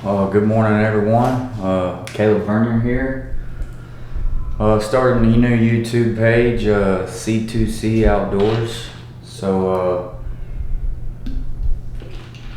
Good morning, everyone. Caleb Vernier here. Starting a new YouTube page, C2C Outdoors. So,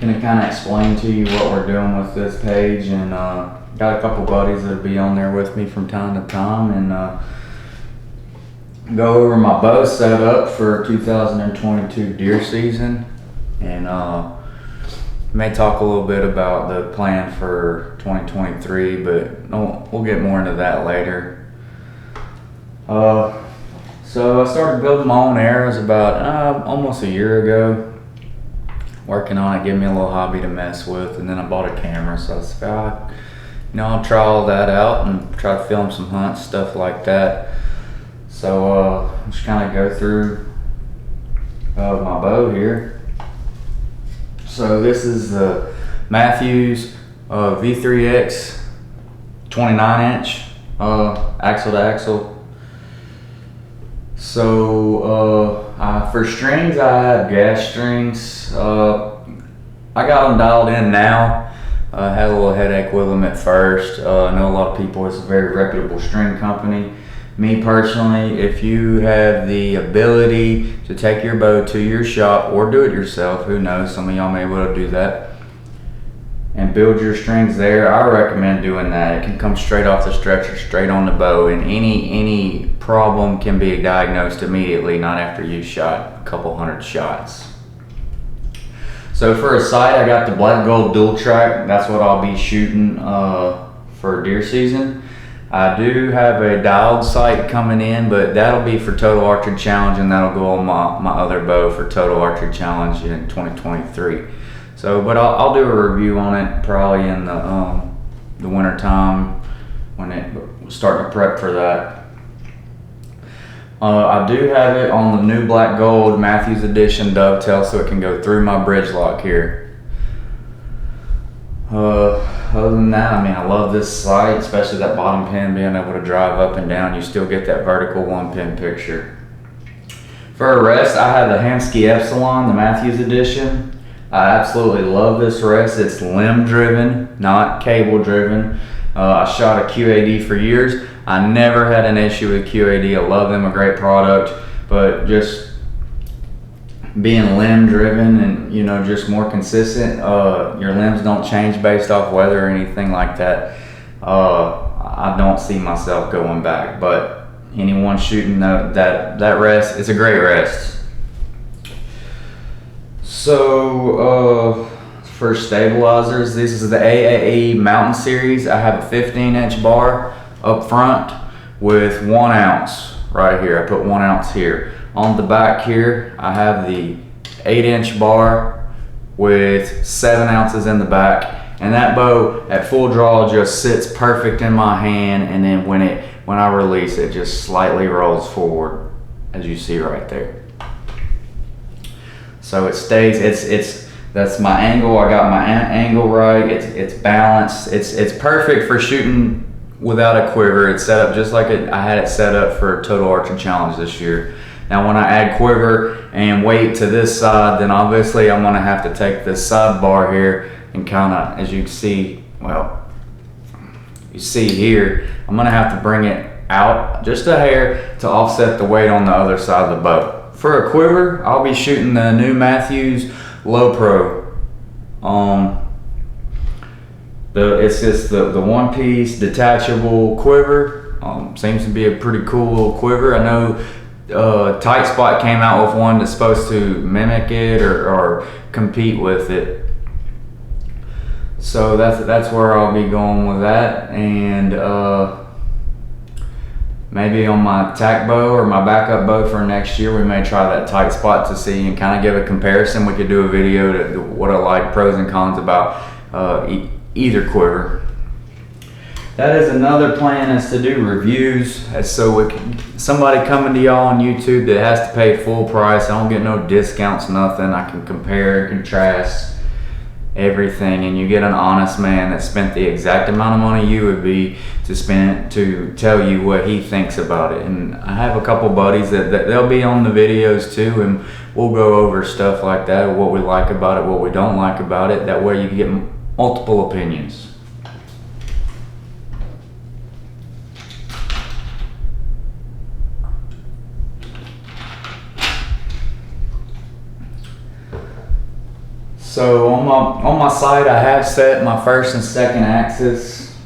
gonna kind of explain to you what we're doing with this page, and got a couple buddies that'll be on there with me from time to time, and go over my bow setup for 2022 deer season, and may talk a little bit about the plan for 2023, but we'll get more into that later. So I started building my own arrows about almost a year ago. Working on it, gave me a little hobby to mess with, and then I bought a camera, so I said, I'll try all that out and try to film some hunts, stuff like that. So just kind of go through my bow here. So this is the Matthews V3X 29-inch axle to axle. So for strings, I have gas strings. I got them dialed in now. I had a little headache with them at first. I know a lot of people, it's a very reputable string company. Me personally, if you have the ability to take your bow to your shop or do it yourself, who knows, some of y'all may be able to do that, and build your strings there, I recommend doing that. It can come straight off the stretcher, straight on the bow, and any problem can be diagnosed immediately, not after you shot a couple hundred shots. So for a sight, I got the black gold dual track. That's what I'll be shooting for deer season. I do have a dialed sight coming in, but that'll be for Total Archery Challenge, and that'll go on my other bow for Total Archery Challenge in 2023. So, but I'll do a review on it probably in the winter time when it starting to prep for that. I do have it on the new black gold Matthews Edition dovetail, so it can go through my bridge lock here. Other than that, I love this sight, especially that bottom pin, being able to drive up and down. You still get that vertical one pin picture. For a rest, I have the Hamsky Epsilon, the Matthews Edition. I absolutely love this rest. It's limb driven, not cable driven. I shot a QAD for years. I never had an issue with QAD. I love them, a great product, but just being limb driven and just more consistent, your limbs don't change based off weather or anything like that. I don't see myself going back, but anyone shooting that rest, it's a great rest. So for stabilizers, this is the AAE Mountain Series. I have a 15-inch bar up front with 1 ounce right here. I put 1 ounce here. On the back here, I have the 8-inch bar with 7 ounces in the back, and that bow at full draw just sits perfect in my hand, and then when I release it, just slightly rolls forward, as you see right there. So it stays. That's my angle. I got my angle right. It's balanced. It's perfect for shooting without a quiver. It's set up just like I had it set up for Total Archery Challenge this year. Now when I add quiver and weight to this side, then obviously I'm gonna have to take this side bar here and kind of, as you can see, you see here, I'm gonna have to bring it out just a hair to offset the weight on the other side of the bow. For a quiver, I'll be shooting the new Matthews Low Pro. It's just the one piece detachable quiver. Seems to be a pretty cool little quiver. I know Tight Spot came out with one that's supposed to mimic it or compete with it. So that's where I'll be going with that, and maybe on my tack bow or my backup bow for next year, we may try that Tight Spot to see and kind of give a comparison. We could do a video to what I like, pros and cons about either quiver. That is another plan, is to do reviews, so somebody coming to y'all on YouTube that has to pay full price. I don't get no discounts, nothing. I can compare and contrast everything, and you get an honest man that spent the exact amount of money you would be to spend to tell you what he thinks about it. And I have a couple buddies that they'll be on the videos too, and we'll go over stuff like that, what we like about it, what we don't like about it. That way you get multiple opinions. So on my site, I have set my first and second axis.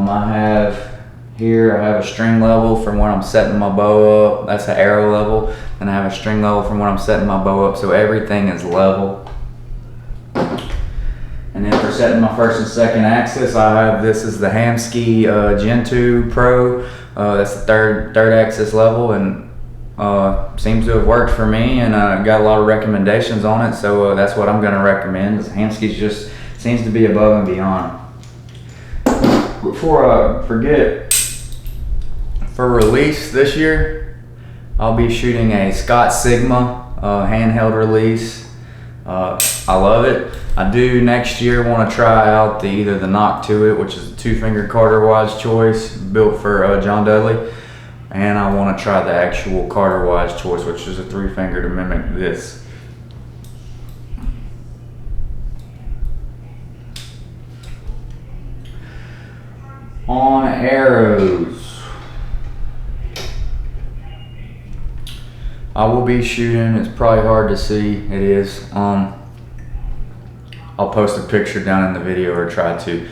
I have a string level from when I'm setting my bow up. That's an arrow level, and I have a string level from when I'm setting my bow up. So everything is level. And then for setting my first and second axis, this is the Hamskea Gen 2 Pro. That's the third axis level, and seems to have worked for me, and got a lot of recommendations on it, so that's what I'm going to recommend. Hamskea's just seems to be above and beyond. Before I forget, for release this year, I'll be shooting a Scott Sigma handheld release. I love it. I do next year want to try out either the Nock to It, which is a 2-finger Carter Wise choice built for John Dudley, and I want to try the actual Carter Wise choice, which is a 3-finger to mimic this. On arrows, I will be shooting, it's probably hard to see, it is. I'll post a picture down in the video, or try to.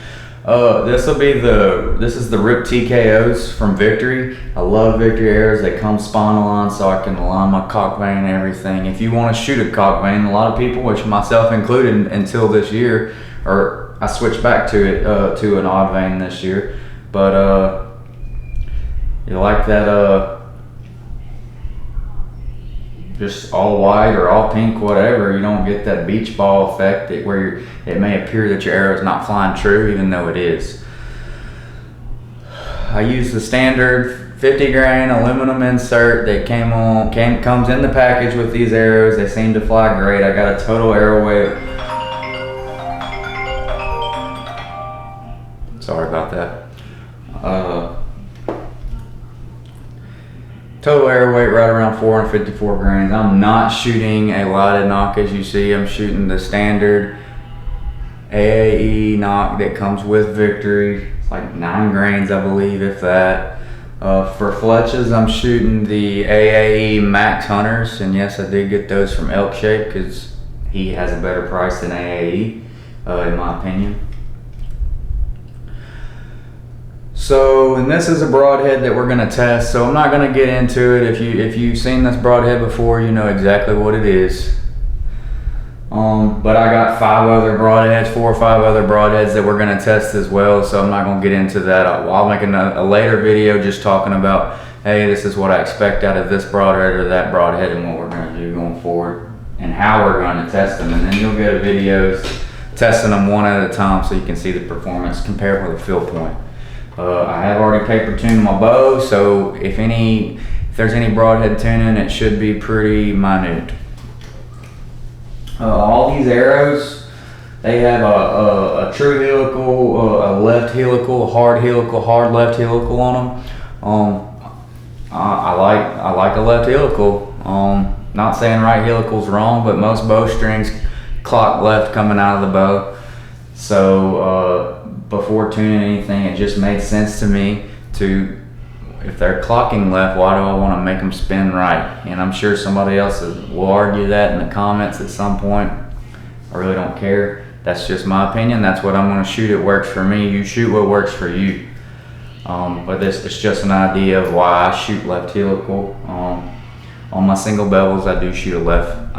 This is the Rip TKOs from Victory. I love Victory arrows. They come spine aligned, so I can align my cock vein and everything. If you want to shoot a cock vein, a lot of people, which myself included until this year, or I switched back to it to an odd vein this year, but you like that just all white or all pink, whatever, you don't get that beach ball effect where it may appear that your arrow is not flying true, even though it is. I use the standard 50 grain aluminum insert that comes in the package with these arrows. They seem to fly great. I got a total arrow weight. Sorry about that. Total arrow weight right around 454 grains. I'm not shooting a lighted Nock, as you see. I'm shooting the standard AAE Nock that comes with Victory. It's like 9 grains, I believe, if that. For fletches, I'm shooting the AAE Max Hunters, and yes, I did get those from Elk Shape because he has a better price than AAE, in my opinion. So, and this is a broadhead that we're going to test, so I'm not going to get into it. If you've seen this broadhead before, you know exactly what it is. But I got 4 or 5 other broadheads that we're going to test as well, so I'm not going to get into that. I'll make a later video just talking about, hey, this is what I expect out of this broadhead or that broadhead, and what we're going to do going forward, and how we're going to test them. And then you'll get videos testing them one at a time so you can see the performance compared with a field point. I have already paper tuned my bow, so if there's any broadhead tuning, it should be pretty minute. All these arrows, they have a true helical, a left helical, a hard left helical on them. I like a left helical. Not saying right helical's wrong, but most bowstrings clock left coming out of the bow. So before tuning anything, it just made sense to me if they're clocking left, why do I want to make them spin right? And I'm sure somebody else will argue that in the comments at some point. I really don't care. That's just my opinion. That's what I'm going to shoot. It works for me. You shoot what works for you. But it's just an idea of why I shoot left helical. On my single bevels, I do shoot a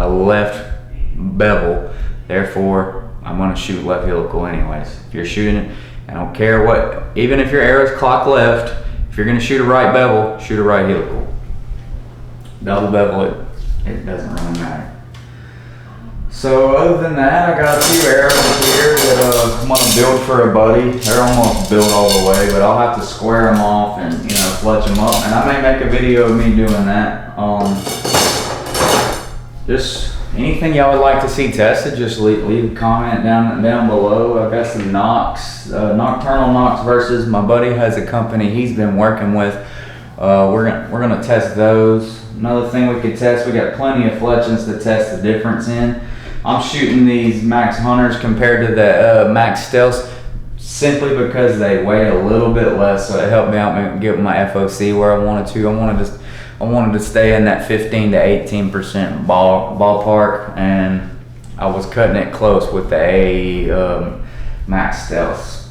left bevel. Therefore, I'm going to shoot left helical anyways. If you're shooting it, I don't care what, even if your arrow's clock left, if you're going to shoot a right bevel, shoot a right helical. Double bevel, it doesn't really matter. So other than that, I got a few arrows here that I'm going to build for a buddy. They're almost built all the way, but I'll have to square them off and fletch them up. And I may make a video of me doing that. Just anything y'all would like to see tested, just leave a comment down below. I've got some Nocks, Nocturnal Nocks versus my buddy has a company he's been working with. We're gonna test those. Another thing we could test, we got plenty of fletchings to test the difference in. I'm shooting these Max Hunters compared to the Max Stealths simply because they weigh a little bit less, so it helped me out and get my FOC where I wanted to. I wanted to stay in that 15 to 18% ballpark, and I was cutting it close with the AE Max Stealths.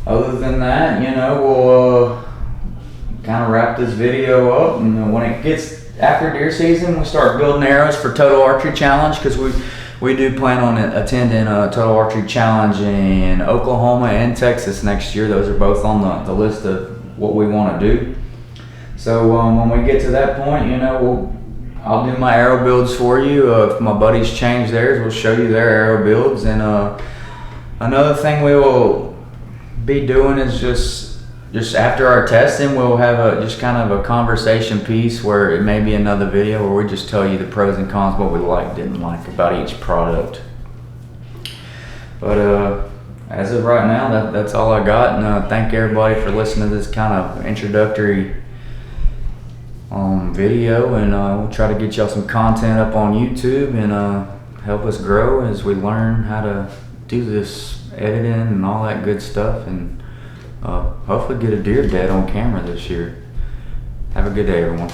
Other than that, you know, we'll kind of wrap this video up, and when it gets after deer season, we start building arrows for Total Archery Challenge, because we do plan on attending a Total Archery Challenge in Oklahoma and Texas next year. Those are both on the list of what we want to do. So when we get to that point, you know, I'll do my arrow builds for you. If my buddies change theirs, we'll show you their arrow builds. And another thing we will be doing is just after our testing, we'll have just kind of a conversation piece where it may be another video where we just tell you the pros and cons, what we like, didn't like about each product. But as of right now, that's all I got. And thank everybody for listening to this kind of introductory video, and we'll try to get y'all some content up on YouTube and help us grow as we learn how to do this editing and all that good stuff, and hopefully get a deer dead on camera this year. Have a good day, everyone.